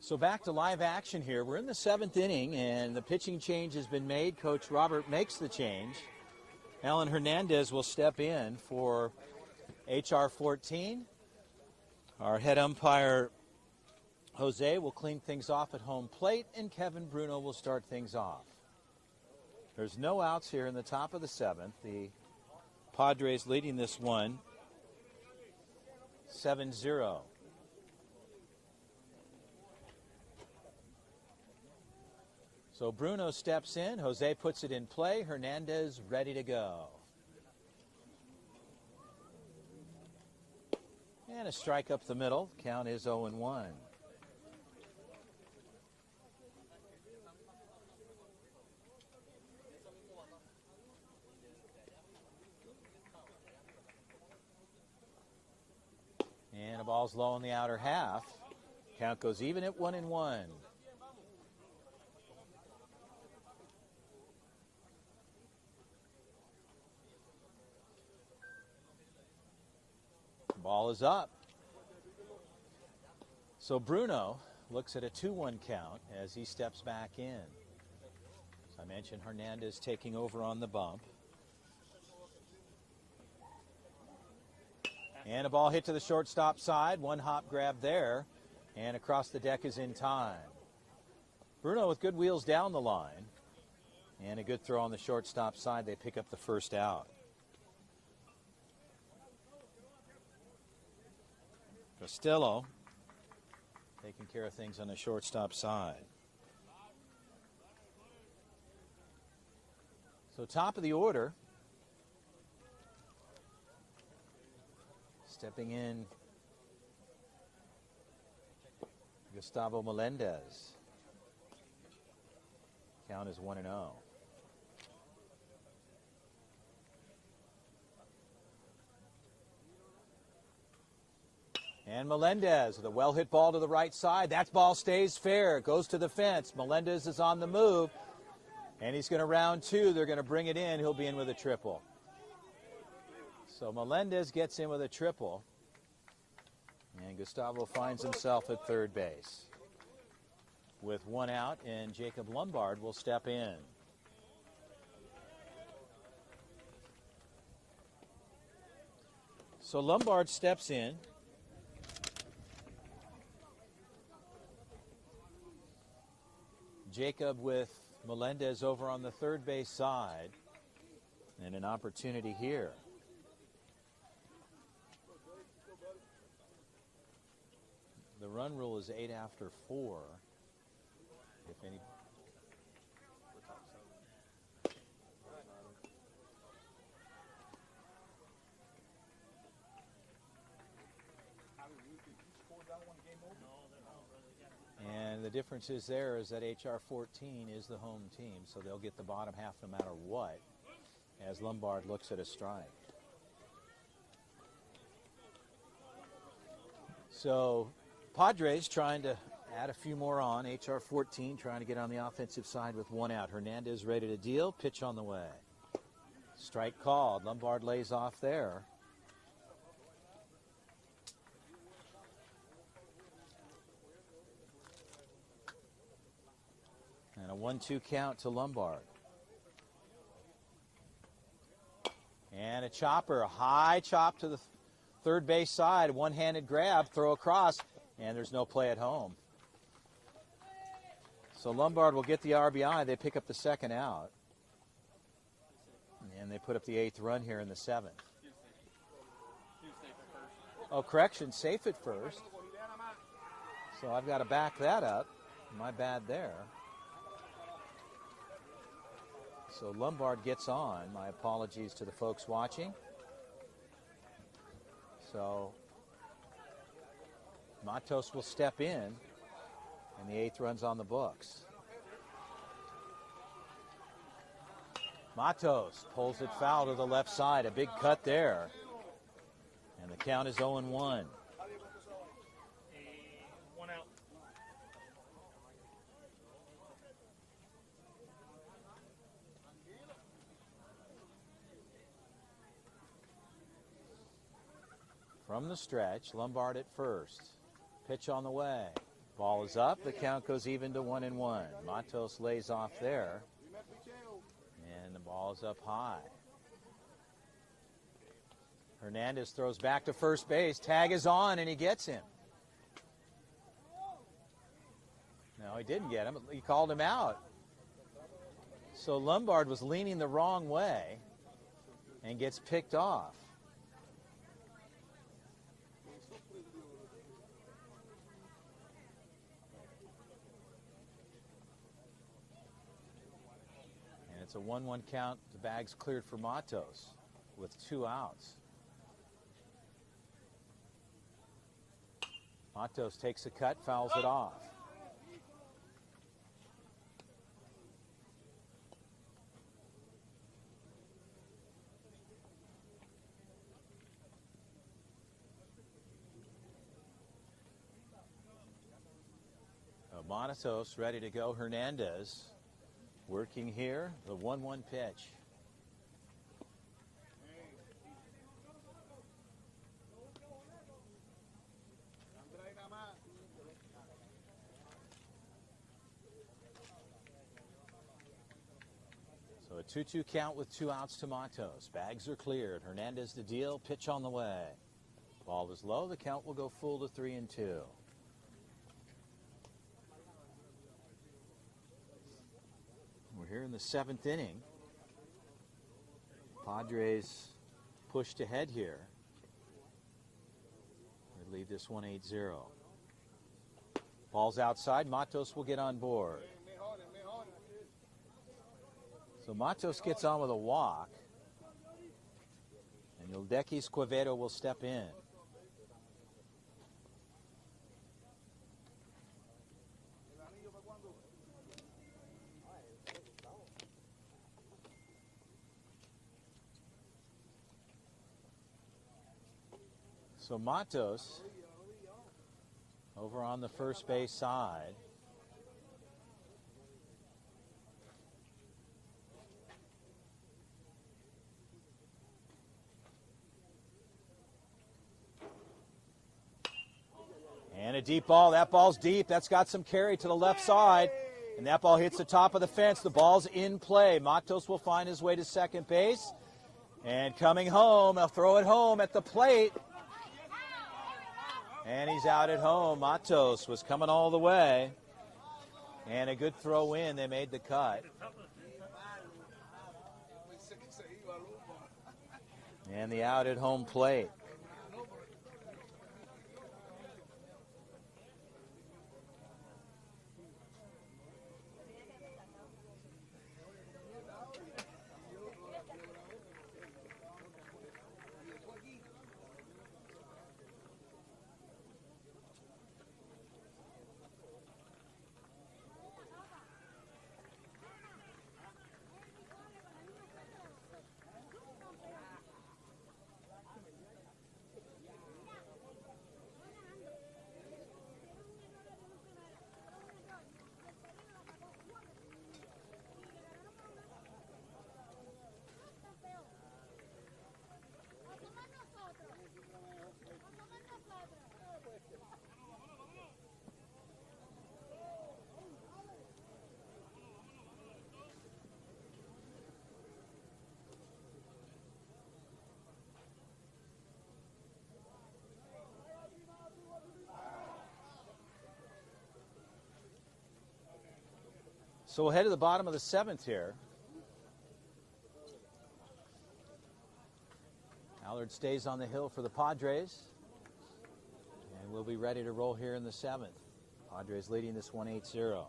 So back to live action here. We're in the 7th inning, and the pitching change has been made. Coach Robert makes the change. Alan Hernandez will step in for HR14. Our head umpire, Jose, will clean things off at home plate, and Kevin Bruno will start things off. There's no outs here in the top of the 7th. The Padres leading this one 7-0. So Bruno steps in. Jose puts it in play. Hernandez ready to go. And a a strike up the middle. Count is 0-1. And the ball's low in the outer half. Count goes even at 1-1. Ball is up. So Bruno looks at a 2-1 count as he steps back in. As I mentioned, Hernandez taking over on the bump. And a ball hit to the shortstop side. One hop grab there. And across the deck is in time. Bruno with good wheels down the line. And a good throw on the shortstop side. They pick up the first out. Castillo taking care of things on the shortstop side. So top of the order. Stepping in, Gustavo Melendez. Count is 1-0. And Melendez with a well-hit ball to the right side. That ball stays fair. Goes to the fence. Melendez is on the move. And he's going to round two. They're going to bring it in. He'll be in with a triple. So Melendez gets in with a triple. And Gustavo finds himself at third base. With one out, and Jacob Lombard will step in. So Lombard steps in. Jacob with Melendez over on the third base side. And an opportunity here. The run rule is 8 after 4. If any. And the difference is there is that HR14 is the home team, so they'll get the bottom half no matter what, as Lombard looks at a strike. So Padres trying to add a few more on. HR14 trying to get on the offensive side with one out. Hernandez ready to deal. Pitch on the way. Strike called. Lombard lays off there. And a 1-2 count to Lombard. And a chopper, a high chop to the third base side. One-handed grab, throw across, and there's no play at home. So Lombard will get the RBI. They pick up the second out. And they put up the 8th run here in the 7th. Oh, correction, safe at first. So I've got to back that up. My bad there. So Lombard gets on. My apologies to the folks watching. So Matos will step in, and the 8th run's on the books. Matos pulls it foul to the left side. A big cut there. And the count is 0-1. 1 out. From the stretch, Lombard at first. Pitch on the way. Ball is up. The count goes even to 1-1. Matos lays off there. And the ball is up high. Hernandez throws back to first base. Tag is on, and he gets him. No, he didn't get him. He called him out. So Lombard was leaning the wrong way and gets picked off. It's a 1-1 count. The bag's cleared for Matos with 2 outs. Matos takes a cut, fouls it off. Matos ready to go. Hernandez working here. The 1-1 pitch. So a 2-2 count with 2 outs to Matos. Bags are cleared. Hernandez the deal. Pitch on the way. Ball is low. The count will go full to 3-2. We're here in the 7th inning. Padres pushed ahead here. They lead this one 8-0. Ball's outside. Matos will get on board. So Matos gets on with a walk. And Ildekis Quevedo will step in. So Matos over on the first base side. And a deep ball. That ball's deep. That's got some carry to the left side. And that ball hits the top of the fence. The ball's in play. Matos will find his way to second base. And coming home, he'll throw it home at the plate. And he's out at home. Matos was coming all the way. And a good throw in. They made the cut. And the out at home plate. So we'll head to the bottom of the 7th here. Allard stays on the hill for the Padres. And we'll be ready to roll here in the 7th. Padres leading this one 8-0.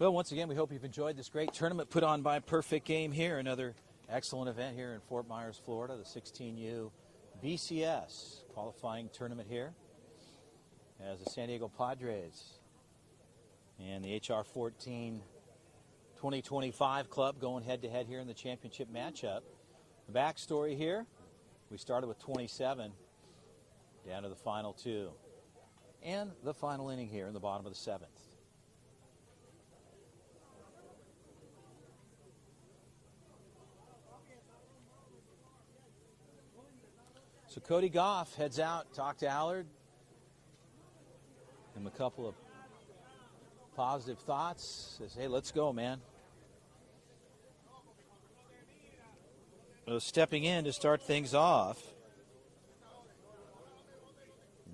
Well, once again, we hope you've enjoyed this great tournament put on by Perfect Game here. Another excellent event here in Fort Myers, Florida, the 16U BCS qualifying tournament here as the San Diego Padres and the HR14 2025 club going head-to-head here in the championship matchup. The backstory here, we started with 27 down to the final 2 and the final inning here in the bottom of the 7th. So Cody Goff heads out, talk to Allard, give him a couple of positive thoughts, says, hey, let's go, man. stepping in to start things off.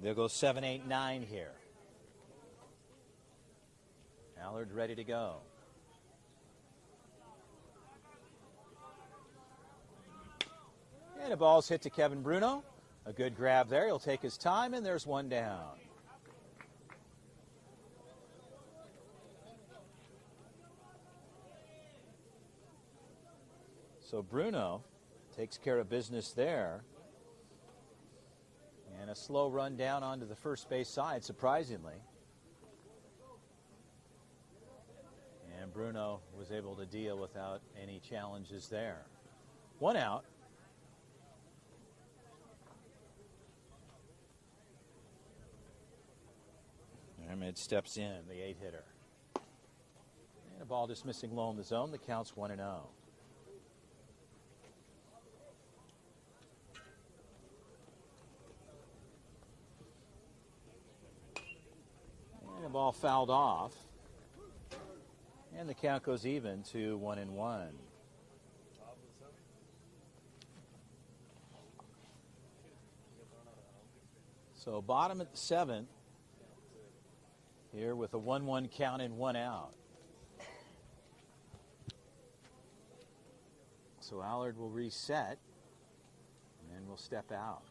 They'll go 7, 8, 9 here. Allard ready to go. And a ball's hit to Kevin Bruno. A good grab there. He'll take his time, and there's one down. So Bruno takes care of business there. And a slow run down onto the first base side, surprisingly. And Bruno was able to deal without any challenges there. One out. Ahmed steps in, the 8-hitter. And a ball dismissing low in the zone. The count's 1-0. And a ball fouled off. And the count goes even to 1-1. So bottom at the 7th. Here with a 1-1 count and 1 out. So Allard will reset and will step out.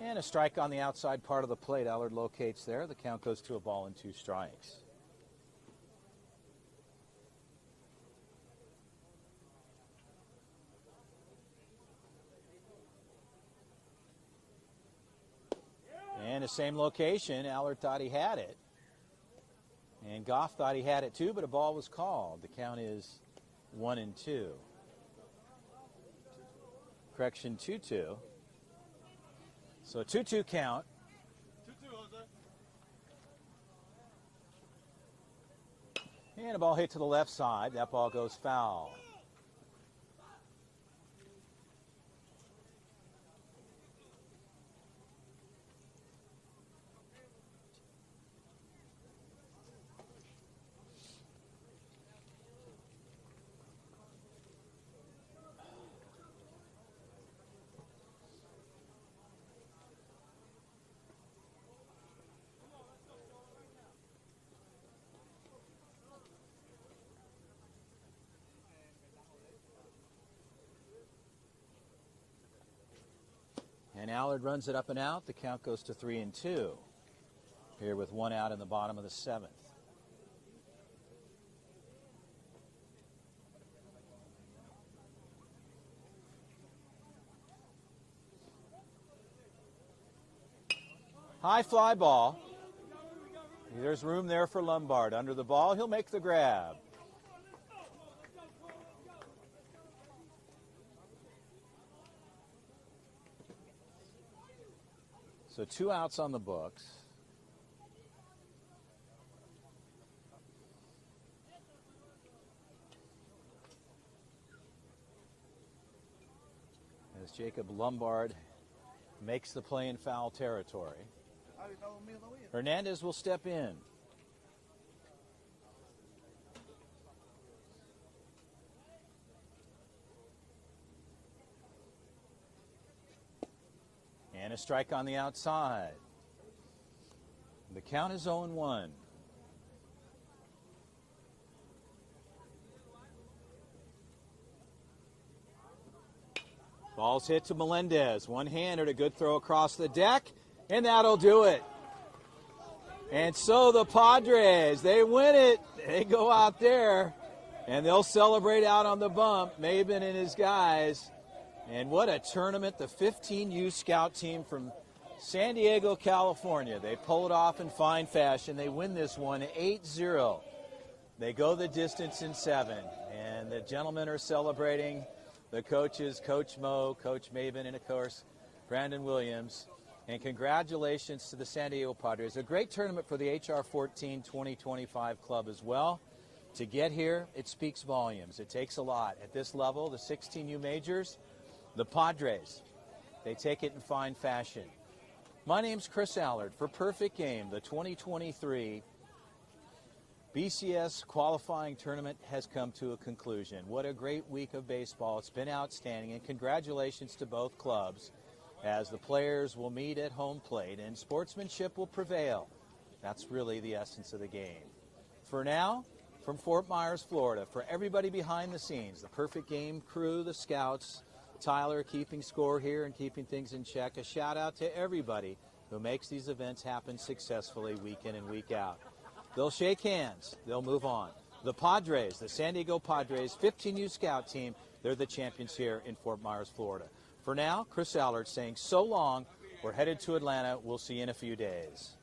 And a strike on the outside part of the plate. Allard locates there. The count goes to a ball and 2 strikes. And the same location, Allard thought he had it. And Goff thought he had it too, but a ball was called. The count is 1-2. Correction, 2-2. So 2-2 count. 2-2, Jose. And a ball hit to the left side. That ball goes foul. And Allard runs it up and out. The count goes to 3-2. Here with 1 out in the bottom of the 7th. High fly ball. There's room there for Lombard. Under the ball, he'll make the grab. So 2 outs on the books. As Jacob Lombard makes the play in foul territory. Hernandez will step in. And a strike on the outside. The count is 0-1. Ball's hit to Melendez. One-hander, a good throw across the deck, and that'll do it. And so the Padres, they win it. They go out there, and they'll celebrate out on the bump. Maben and his guys. And what a tournament, the 15U scout team from San Diego, California. They pull it off in fine fashion. They win this one 8-0. They go the distance in 7. And the gentlemen are celebrating. The coaches, Coach Mo, Coach Maben, and of course, Brandon Williams. And congratulations to the San Diego Padres. A great tournament for the HR14 2025 club as well. To get here, it speaks volumes. It takes a lot. At this level, the 16U majors, the Padres, they take it in fine fashion. My name's Chris Allard for Perfect Game, the 2023 BCS qualifying tournament has come to a conclusion. What a great week of baseball. It's been outstanding, and congratulations to both clubs as the players will meet at home plate and sportsmanship will prevail. That's really the essence of the game. For now, from Fort Myers, Florida, for everybody behind the scenes, the Perfect Game crew, the scouts, Tyler keeping score here and keeping things in check, a shout out to everybody who makes these events happen successfully week in and week out. They'll shake hands. They'll move on. The Padres, the San Diego Padres, 15U Scout team, they're the champions here in Fort Myers, Florida. For now, Chris Allard saying so long. We're headed to Atlanta. We'll see you in a few days.